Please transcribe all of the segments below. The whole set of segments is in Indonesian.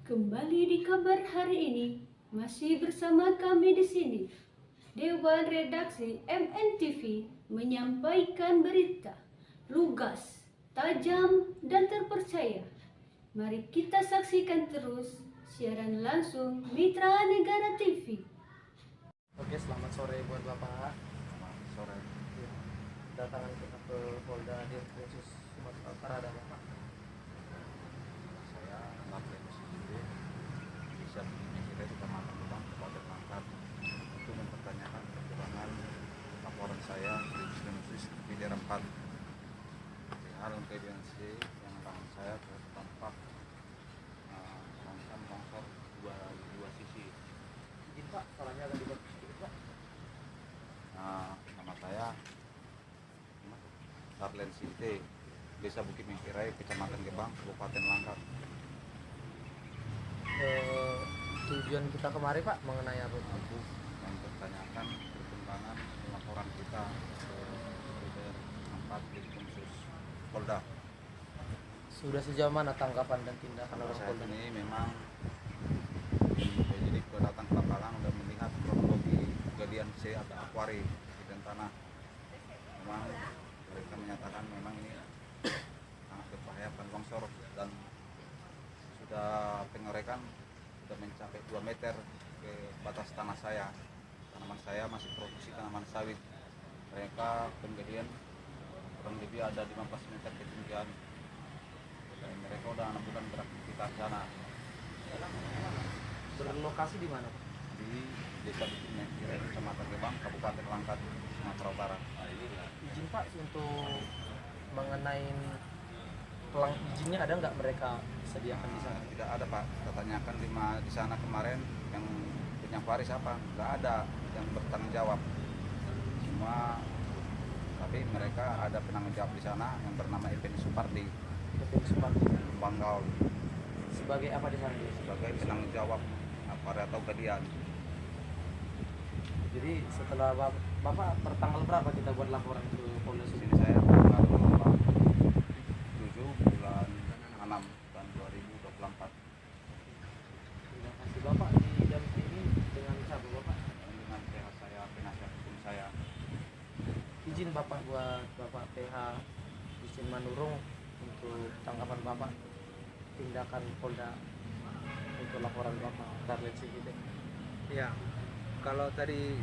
Kembali di kabar hari ini, masih bersama kami di sini. Dewan Redaksi MNTV menyampaikan berita lugas, tajam, dan terpercaya. Mari kita saksikan terus siaran langsung Mitra Negara TV. Oke, selamat sore buat Bapak. Selamat sore. Ya, datangan kita ke Polda Khusus Sumatera Utara ada Bapak. Saya Lapren sendiri bisa mengirim Kecamatan Gebang Kabupaten Langkat untuk mempertanyakan perkembangan laporan saya di Densus di daerah 4 hal evidensi yang tangan saya terdampak longsor dua sisi. Izin Pak, suaranya agak dibagus sedikit Pak. Nama saya Darlen Sinte, Desa Bukit Mengkirai, Kecamatan Gebang, Kabupaten Langkat. Tujuan kita kemarin Pak mengenai apa? Untuk mempertanyakan perkembangan laporan kita ke daerah 4 di khusus Polda. Sudah sejauh mana tangkapan dan tindakan orang Saat Polda? ini memang penyidik datang ke lapangan sudah melihat kronologi kejadian C atau akuari di tanah. Memang mereka menyatakan memang ini sangat berbahaya longsor dan sudah pengorekan sudah mencapai 2 meter ke batas tanah saya. Tanaman saya masih produksi tanaman sawit. Mereka penggalian kurang lebih ada 15 meter ketinggian. Dan mereka udah 6 bulan beraktivitas di sana. Berlokasi di mana Pak? Di Desa Bukit Mengkirai, Kecamatan Gebang, Kabupaten Langkat, Sumatera Utara. Izin Pak untuk mengenai pelang izinnya ada nggak mereka sediakan di sana? Tidak ada Pak, kita tanyakan di sana kemarin yang punya kuari siapa? Nggak ada yang bertanggung jawab. Semua, tapi mereka ada penanggung jawab di sana yang bernama Effendi Supardi, Betul Supardi. Banggaul, Sebagai apa di sana? sebagai penanggung jawab apa atau kejadian. Jadi setelah Bapak pertanggal berapa kita buat laporan ke Polda Di Sumut? sini saya tanggal 7 bulan 6 tahun 2024 Terima kasih Bapak didampingi dengan siapa Bapak? dengan PH saya, penasihat hukum saya. Izin Bapak buat Bapak PH izin Manurung untuk tanggapan Bapak tindakan Polda untuk laporan Bapak Darlen Sigide. Ya, kalau tadi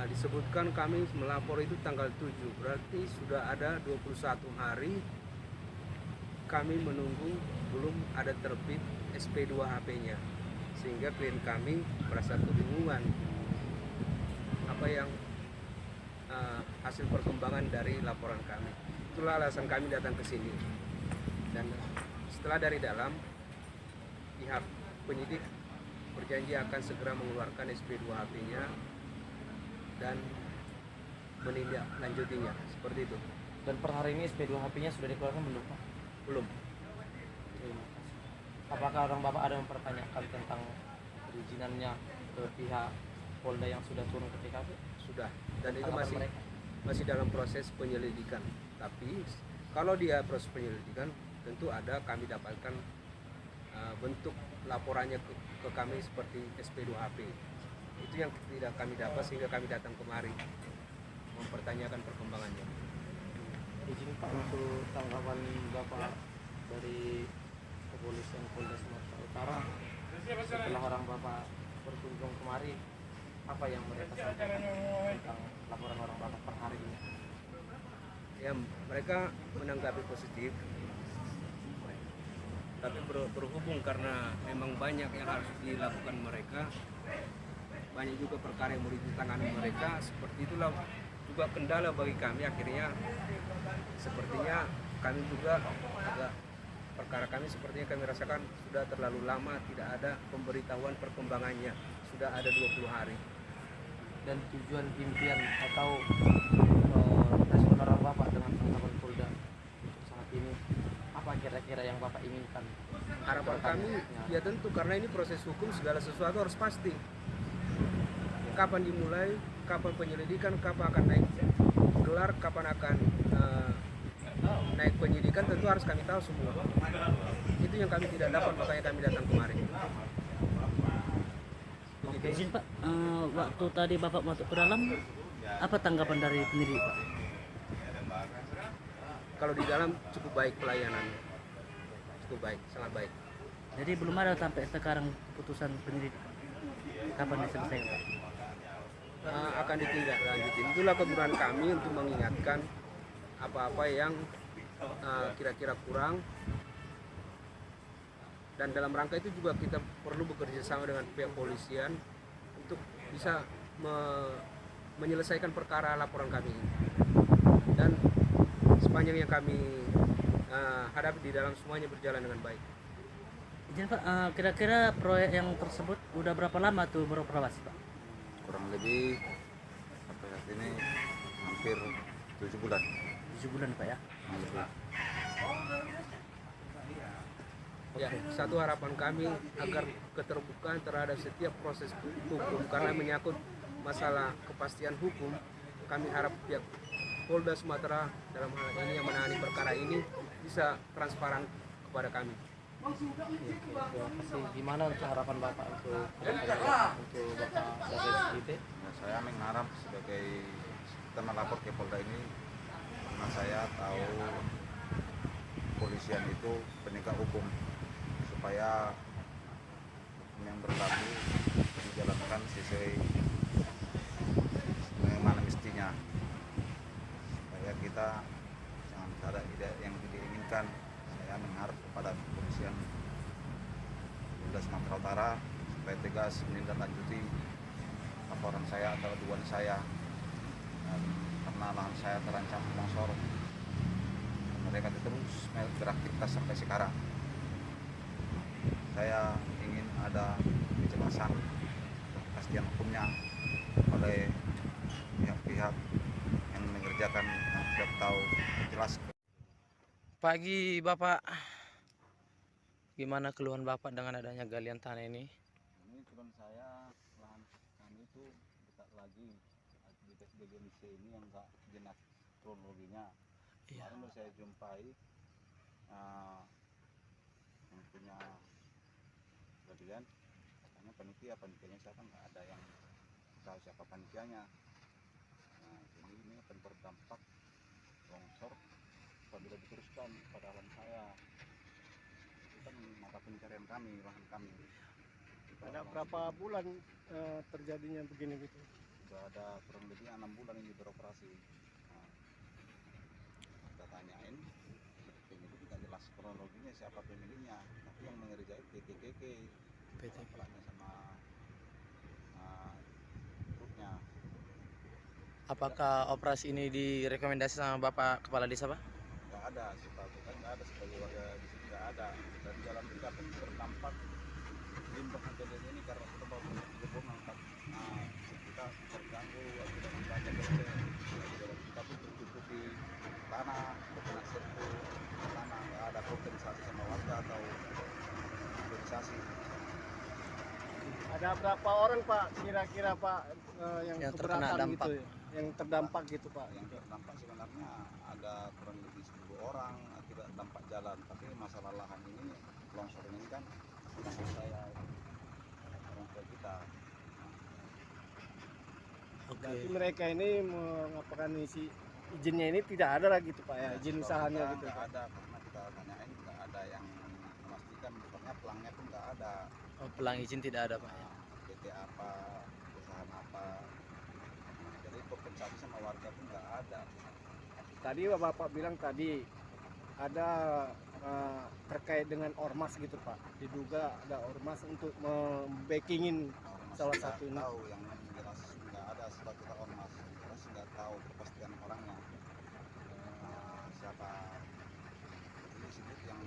disebutkan kami melapor itu tanggal 7, berarti sudah ada 21 hari kami menunggu belum ada terbit SP2HP-nya, sehingga klien kami merasa kebingungan apa yang hasil perkembangan dari laporan kami. Itulah alasan kami datang ke sini. Dan setelah dari dalam, pihak penyidik berjanji akan segera mengeluarkan SP2HP-nya dan menindaklanjutinya, seperti itu. Dan per hari ini SP2HP-nya sudah dikeluarkan belum Pak? Belum. Terima kasih. Apakah orang Bapak ada mempertanyakan tentang perizinannya ke pihak Polda yang sudah turun ke TKP? Sudah, dan itu Tanggapan mereka? masih dalam proses penyelidikan. Tapi kalau dia proses penyelidikan, tentu ada kami dapatkan bentuk laporannya ke kami seperti SP2HP. Itu yang tidak kami dapat, sehingga kami datang kemari mempertanyakan perkembangannya. Izin Pak untuk tanggapan Bapak dari kepolisian Polda Sumatera Utara setelah orang Bapak berkunjung kemari, apa yang mereka sampaikan tentang laporan orang Bapak per hari ini? Ya, mereka menanggapi positif, tapi berhubung karena memang banyak yang harus dilakukan mereka, banyak juga perkara yang mau ditangani mereka, seperti itulah juga kendala bagi kami. Akhirnya sepertinya kami juga agak, perkara kami sepertinya kami rasakan sudah terlalu lama tidak ada pemberitahuan perkembangannya, sudah ada 20 hari. Dan tujuan impian atau respon orang Bapak dengan tanggapan Polda untuk saat ini, apa kira-kira yang Bapak inginkan? Harapan kami ya tentu, karena ini proses hukum, segala sesuatu harus pasti. Kapan dimulai, kapan penyelidikan, kapan akan naik gelar, kapan akan naik penyidikan, tentu harus kami tahu semua. Itu yang kami tidak dapat, makanya kami datang kemarin. waktu tadi Bapak masuk ke dalam, apa tanggapan dari penyidik Pak? Kalau di dalam cukup baik pelayanan, cukup baik, sangat baik. Jadi belum ada sampai sekarang keputusan penyidik kapan diselesaikan Pak? Akan ditindaklanjuti. Itulah kegunaan kami untuk mengingatkan apa-apa yang kira-kira kurang, dan dalam rangka itu juga kita perlu bekerja sama dengan pihak polisian untuk bisa menyelesaikan perkara laporan kami ini. Dan sepanjang yang kami hadapi di dalam, semuanya berjalan dengan baik. Izin Pak, kira-kira proyek yang tersebut udah berapa lama tuh beroperasi Pak? Kurang lebih sampai saat ini hampir 7 bulan. 7 bulan Pak ya? Lebih. Ya, satu harapan kami agar keterbukaan terhadap setiap proses hukum, karena menyangkut masalah kepastian hukum, kami harap pihak Polda Sumatera dalam hal ini yang menangani perkara ini bisa transparan kepada kami. Terima kasih. Gimana untuk harapan Bapak untuk Bapak sebagai SIT? Ya, saya mengharap sebagai kita melapor ke Polda ini karena saya tahu kepolisian itu penegak hukum, supaya hukum yang berlaku dijalankan sesuai bagaimana mestinya, supaya kita jangan ada yang tidak inginkan. Saya mengharap kepada kepolisian Polda Sumatera Utara supaya tegas menindaklanjuti laporan saya atau aduan saya, dan karena lahan saya terancam longsor, mereka terus beraktivitas sampai sekarang. Saya ingin ada kejelasan, kepastian hukumnya oleh pihak-pihak yang mengerjakan, yang tidak tahu jelas. Pagi Bapak, gimana keluhan Bapak dengan adanya galian tanah ini? Ini kebetulan saya, lahan kami itu dekat lagi di bagian C ini yang enggak jelas kronologinya. Iya. Kemarin baru saya jumpai yang punya bagian, katanya panitianya saya kan nggak ada yang tahu siapa panitianya. Nah, jadi ini akan berdampak longsor apabila diteruskan pada lahan saya. Itu kan mata pencarian kami, lahan kami. Ada berapa bulan terjadinya begini gitu? Sudah ada kurang lebih 6 bulan ini beroperasi. Nah, kita tanyain, penyidik tidak jelas kronologinya siapa pemiliknya, tapi yang mengerjai PT pelaknya sama truknya. Apakah operasi ini direkomendasi sama Bapak Kepala Desa Pak? Nggak ada, setahu kita nggak ada, sebagai warga di sini nggak ada. Dan jalan kita pun terdampak limbah kejadian ini karena kita baru kebun angkat, kita terganggu akibat membaca kerja. Jalan kita pun tertutupi tanah, terkena serbu tanah, nggak ada kompensasi sama warga atau kompensasi. Ada berapa orang Pak kira-kira Pak yang terkena keberatan dampak? gitu ya? Yang terdampak gitu Pak? Yang terdampak sebenarnya ada kurang lebih 1000 orang akibat dampak jalan, tapi masalah lahan ini, longsor ini kan tanggung saya, orang tua kita. Berarti mereka ini mengapakan isi izinnya ini tidak ada lagi gitu Pak ya, izin usahanya gitu Nggak Pak? ada, karena kita tanyain nggak ada yang memastikan, bukannya pelangnya pun nggak ada. Oh, pelang izin tidak ada Pak. PT apa, perusahaan apa, jadi kompensasi sama warga pun nggak ada. Tadi Bapak bilang tadi ada terkait dengan ormas gitu Pak, diduga ada ormas untuk membackingin Ormas salah nggak satu ini. tahu, yang jelas nggak ada sebab kita ormas, jelas nggak tahu kepastian orangnya. Siapa disebut yang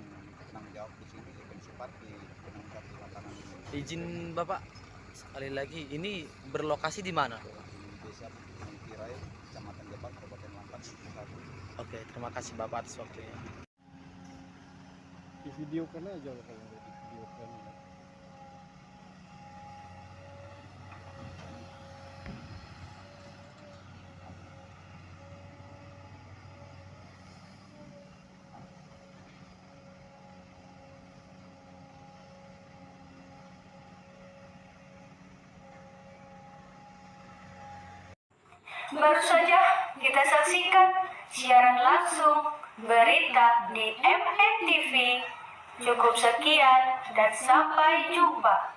penanggung jawab di sini, Ibn Suparti, penanggung jawab di lapangan ini. Izin Bapak sekali lagi, ini berlokasi di mana? Di desa Mengkirai, Kecamatan Gebang, Kabupaten Langkat, Satu. Oke, terima kasih Bapak atas waktunya. Di video kan aja loh kalau di video kan. Baru saja kita saksikan siaran langsung berita di MNTV. Cukup sekian dan sampai jumpa.